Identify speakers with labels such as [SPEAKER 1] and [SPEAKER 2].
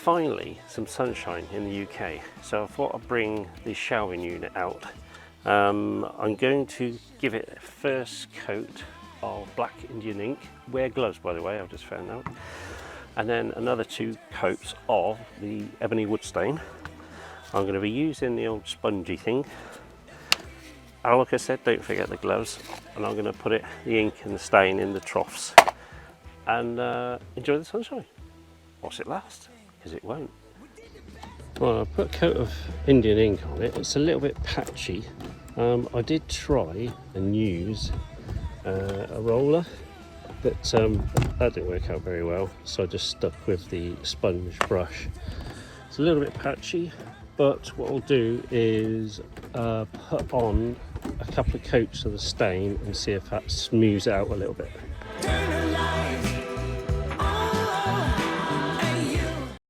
[SPEAKER 1] finally some sunshine in the UK, so I thought I'd bring the shelving unit out. I'm going to give it a first coat of black Indian ink. Wear gloves, by the way, I've just found out. And then another 2 coats of the ebony wood stain. I'm going to be using the old spongy thing. And like I said, don't forget the gloves. And I'm going to put the ink and the stain in the troughs and enjoy the sunshine. Watch it last, because it won't. Well, I put a coat of Indian ink on it. It's a little bit patchy. I did try and use a roller, but that didn't work out very well, so I just stuck with the sponge brush. It's a little bit patchy, but what I'll do is put on a couple of coats of the stain and see if that smooths out a little bit.